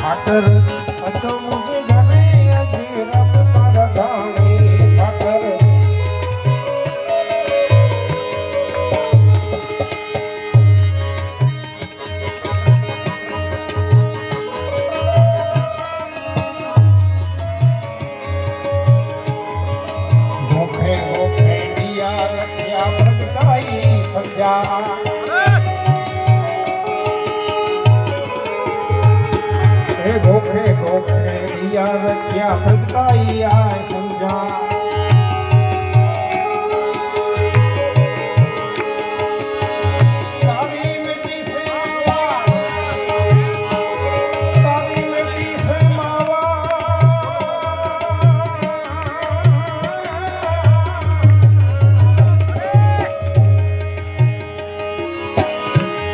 ठाकर तो मुझे घरे अजी रब तार धानी ठाकर भूखे भूखे दिया रखिया प्रगटाई संजा गोखे गोखे दिया रखिया प्रगटाई आए समझा तारी मिट्टी से मावा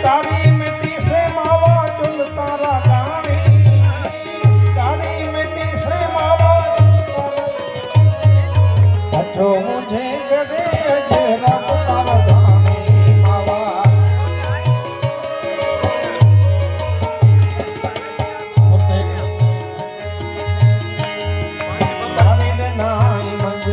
तारी मिट्टी से मावा चुन तारा जो मुझे गरे अजरब तार धानी मावा दारे ने नाई मंज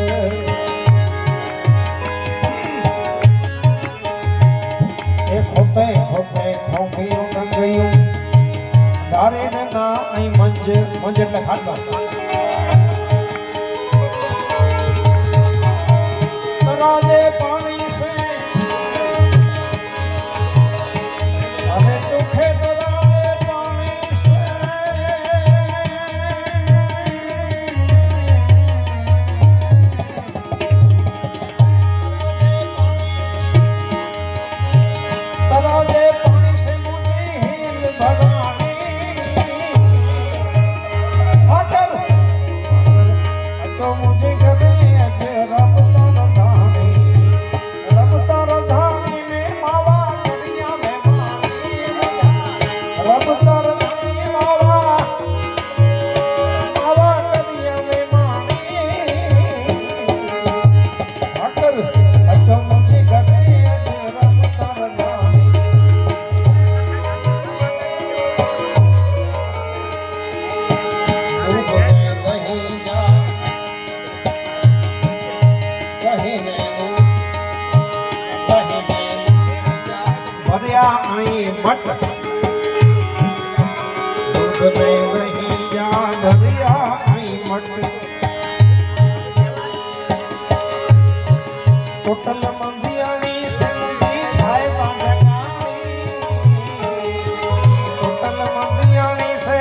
ए खोटे खोटे खोपियों गंगयूं दारे ने नाई मंज मंज એટલે ખાટલો राजे पानी से अरे चोखे तराजे पानी से तराजे पानी से मुझे हिल भगानी आकर तो मुझे गरे अजरब आई मट दूध में नहीं जा दरिया आई मट टोटल मंदियानी से छाए टोटल मंदियानी से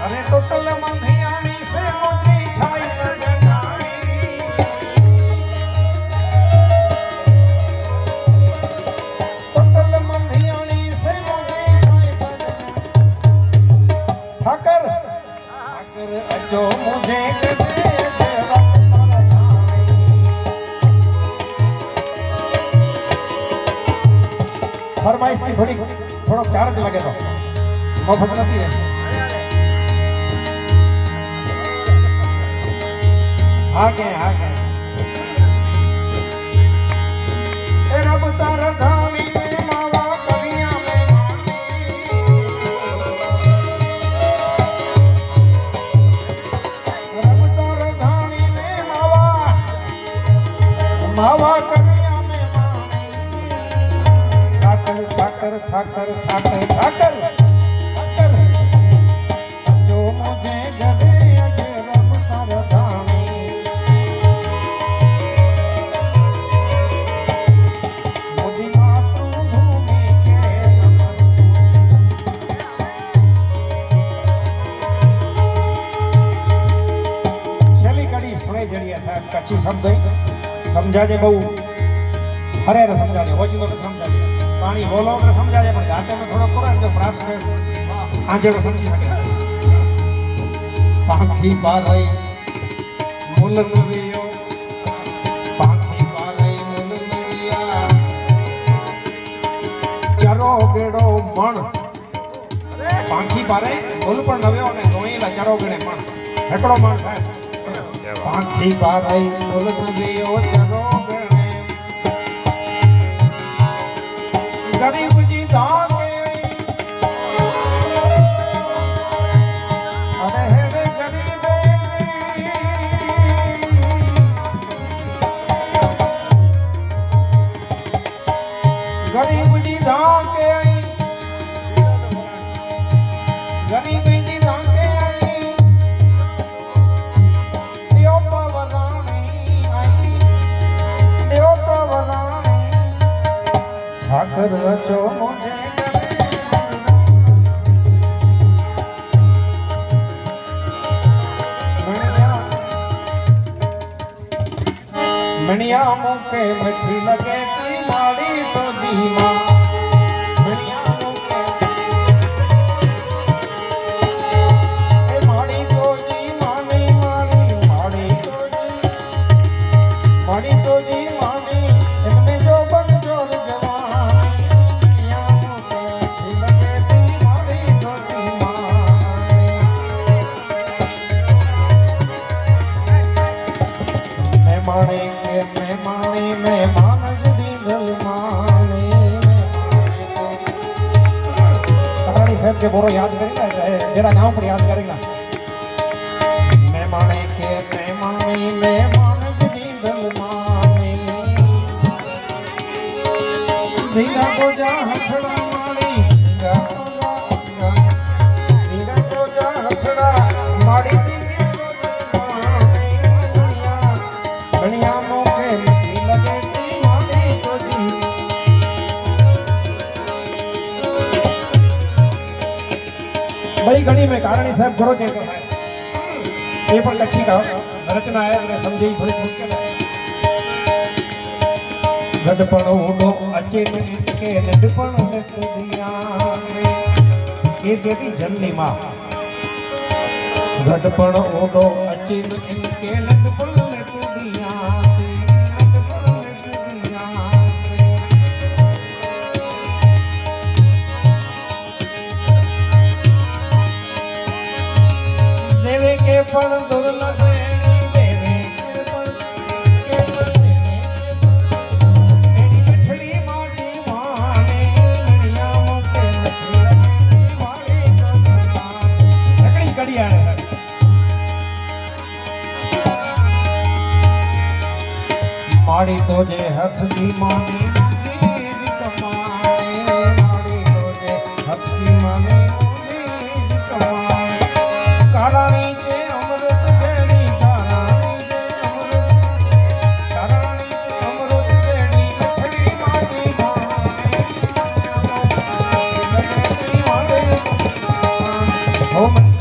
अरे टोटल मंदियानी से मुझे छाई जो मुझे फरमाइश की थोड़ा चार्ज लगे तो मफत नहीं रहे आगे रब तार धानी मावा कन्या में मानी ठाकर ठाकर ठाकर ठाकर ठाकर ठाकर जो मुझे गरे अजरब तार धानी मुझे मातृभूमि के नमन छेली कड़ी सुने जड़िया साहब कच्ची समझाजे बहु हरे समझाजे ओचिलो समझाजे पानी बोलो समझाजे पण घाटे में थोड़ा पूरा जो प्रास में આંજળો સમજી શકે પાંખી પારઈ મુલ નવિયો પાંખી પારઈ મુલ નવિયા ચરો ગેડો મણ પાંખી પારઈ મુલ પણ નવ્યો અને ધોઈલા ચરો ગેડે મણ હેકડો મણ થાય પાંખી પારઈ મુલ નવિયો ચરો ગેડે ગરીબજી દાન ગરીબજી ધાકે ગરીબજી ધાકે દેવ પવરાણી આઈ દેવ પવરાણી ઠાકર રચો મુજે મણિયા મુકે મઠી લગે તી માડી તો જીમાં મણિયા મુકે એ માડી તો જી માની માડી માડી તો જી માની એમને જો બંજોર જવાની મણિયા મુકે મઠી લગે તી માડી તો જીમાં મેં માણે मेहमान जदी दल माने कहानी साहब के बोरो याद करेगा जरा गांव पर याद करेगा मेहमान के मेहमान जदी दल माने भीगा को जा हथड़ा माड़ी भीगा को जा हथड़ा माड़ी गणिया भाई घड़ी में कारणी साहब करो जे ये पण कच्छी का रचना है ने समझी थोड़ी मुश्किल है गडपण ओडो अचे के नडपण नत दिया ये जेदी जननी मां गडपण ओडो अचे के नडपण नत दिया के पण दुर्लभ देवे के पण एडी मछली माटी माने मणिया मुके मछली माटी तो लकड़ी कड़िया माड़ी तो जे हाथ दी मानी बीज कमाए माड़ी तो जे हाथ दी माने बीज कमाए कारणी Oh my